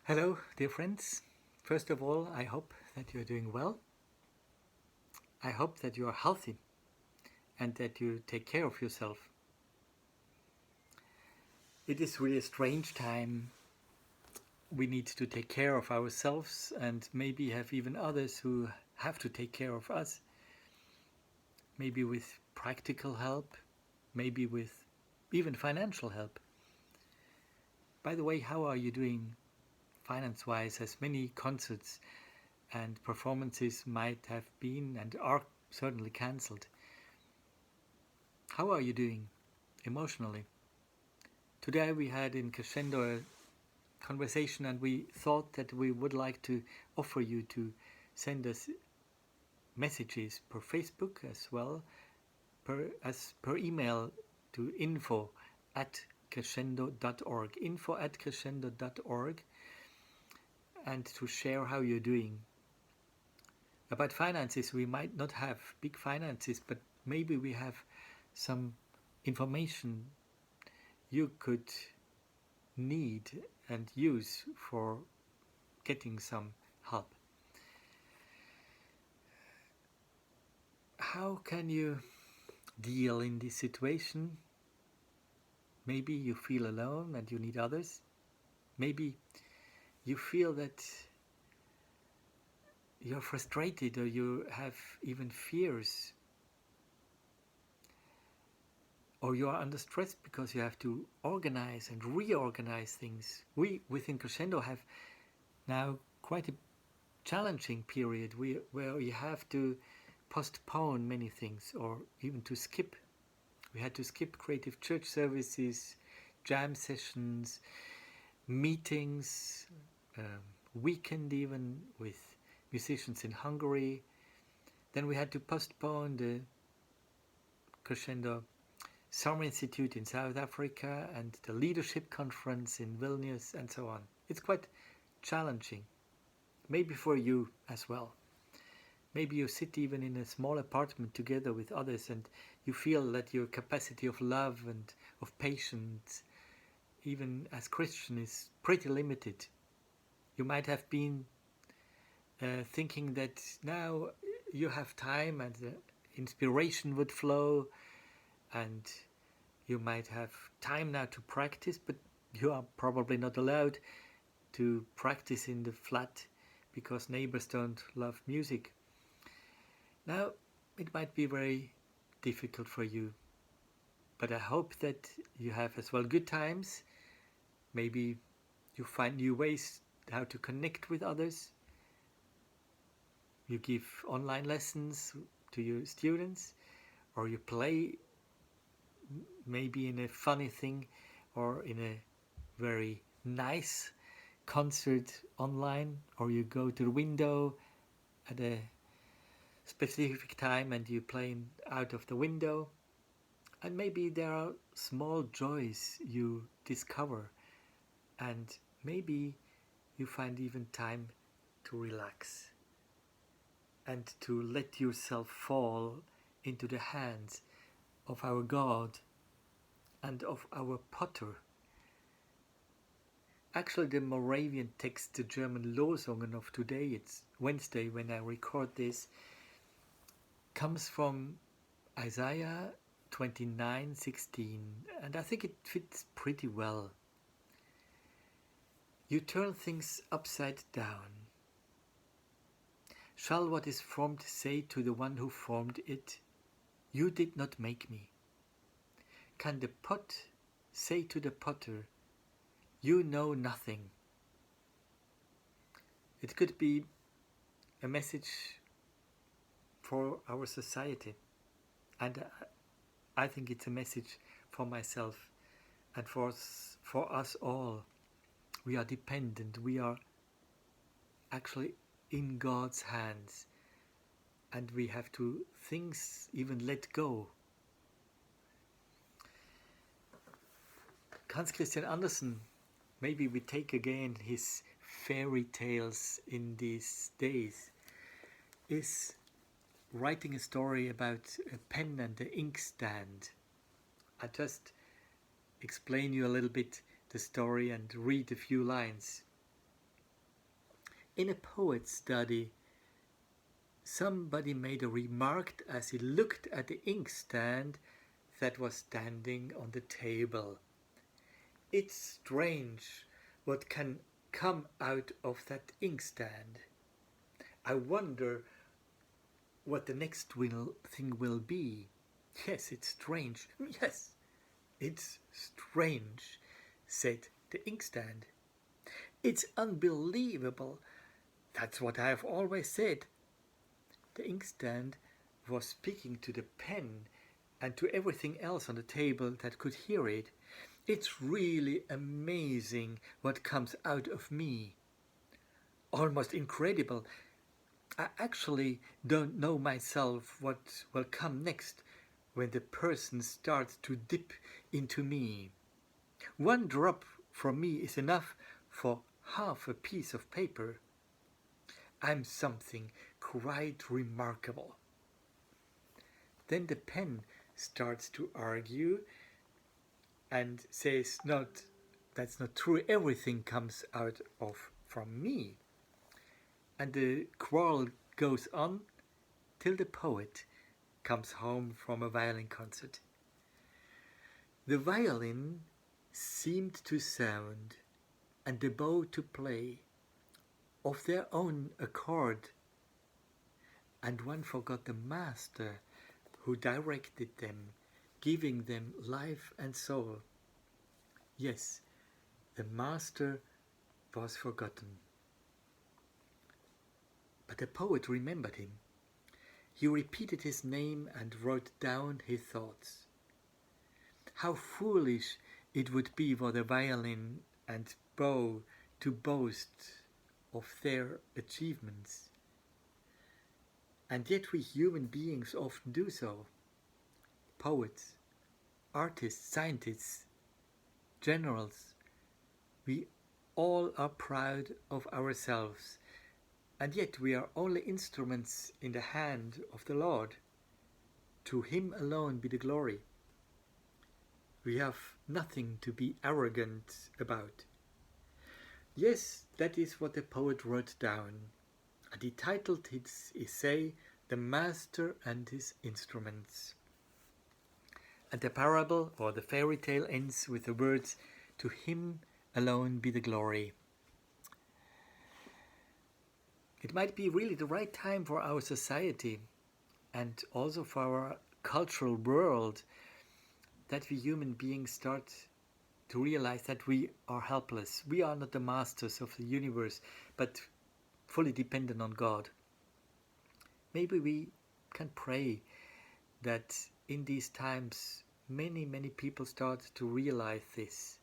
Hello, dear friends. First of all, I hope that you're doing well. I hope that you are healthy and that you take care of yourself. It is really a strange time. We need to take care of ourselves and maybe have even others who have to take care of us. Maybe with practical help, maybe with even financial help. By the way, how are you doing finance-wise, as many concerts and performances might have been and are certainly cancelled? How are you doing emotionally? Today we had in Crescendo a conversation, and we thought that we would like to offer you to send us messages per Facebook as well as per email to info@crescendo.org, info@crescendo.org, and to share how you're doing. About finances, we might not have big finances, but maybe we have some information you could need and use for getting some help. How can you deal in this situation? Maybe you feel alone and you need others. Maybe you feel that you're frustrated or you have even fears, or you are under stress because you have to organize and reorganize things. We within Crescendo have now quite a challenging period where you have to postpone many things or even to skip. We had to skip creative church services, jam sessions, meetings, weekend even with musicians in Hungary. Then we had to postpone the Crescendo Summer Institute in South Africa and the Leadership Conference in Vilnius and so on. It's quite challenging, maybe for you as well. Maybe you sit even in a small apartment together with others and you feel that your capacity of love and of patience, even as Christian, is pretty limited. You might have been thinking that now you have time and the inspiration would flow and you might have time now to practice, but you are probably not allowed to practice in the flat because neighbors don't love music. Now, it might be very difficult for you, but I hope that you have as well good times. Maybe you find new ways how to connect with others. You give online lessons to your students, or you play maybe in a funny thing or in a very nice concert online, or you go to the window at a specific time and you play out of the window. And maybe there are small joys you discover, and maybe you find even time to relax and to let yourself fall into the hands of our God and of our potter. Actually, the Moravian text, the German Losungen of today, it's Wednesday when I record this, comes from Isaiah 29:16, and I think it fits pretty well. You turn things upside down. Shall what is formed say to the one who formed it, you did not make me? Can the pot say to the potter, you know nothing? It could be a message for our society, and I think it's a message for myself and for us all. We are dependent, we are actually in God's hands, and we have to things even let go. Hans Christian Andersen, maybe we take again his fairy tales in these days, is writing a story about a pen and the inkstand. I just explain you a little bit the story and read a few lines. In a poet study, somebody made a remark as he looked at the inkstand that was standing on the table. It's strange what can come out of that inkstand. I wonder what the next thing will be. Yes, it's strange. Yes, it's strange, said the inkstand. It's unbelievable. That's what I have always said. The inkstand was speaking to the pen and to everything else on the table that could hear it. It's really amazing what comes out of me. Almost incredible. I actually don't know myself what will come next when the person starts to dip into me. One drop from me is enough for half a piece of paper. I'm something quite remarkable. Then the pen starts to argue and says, that's not true. Everything comes out from me. And the quarrel goes on till the poet comes home from a violin concert. The violin seemed to sound and the bow to play of their own accord, and one forgot the master who directed them, giving them life and soul. Yes, the master was forgotten. But the poet remembered him. He repeated his name and wrote down his thoughts. How foolish it would be for the violin and bow to boast of their achievements. And yet we human beings often do so. Poets, artists, scientists, generals, we all are proud of ourselves, and yet we are only instruments in the hand of the Lord. To Him alone be the glory. We have nothing to be arrogant about. Yes, that is what the poet wrote down, and he titled his essay, "The Master and His Instruments." And the parable or the fairy tale ends with the words, "To Him alone be the glory." It might be really the right time for our society and also for our cultural world that we human beings start to realize that we are helpless. We are not the masters of the universe, but fully dependent on God. Maybe we can pray that in these times many people start to realize this,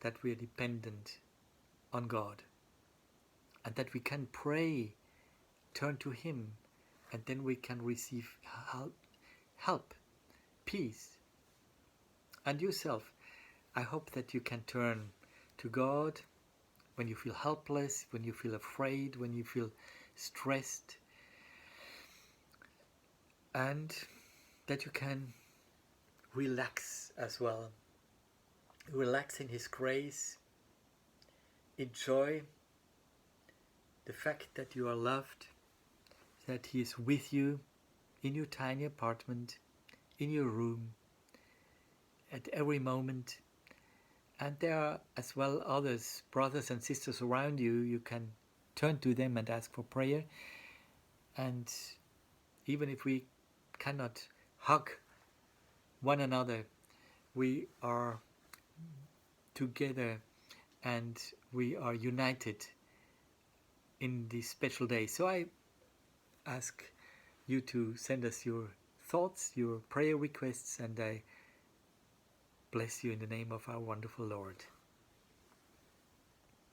that we are dependent on God, and that we can pray, turn to Him, and then we can receive help, peace. And yourself, I hope that you can turn to God when you feel helpless, when you feel afraid, when you feel stressed, and that you can relax as well. Relax in His grace. Enjoy the fact that you are loved, that He is with you in your tiny apartment, in your room, at every moment. And there are as well others, brothers and sisters around you. You can turn to them and ask for prayer. And even if we cannot hug one another, we are together and we are united in this special day. So I ask you to send us your thoughts, your prayer requests, and I bless you in the name of our wonderful Lord.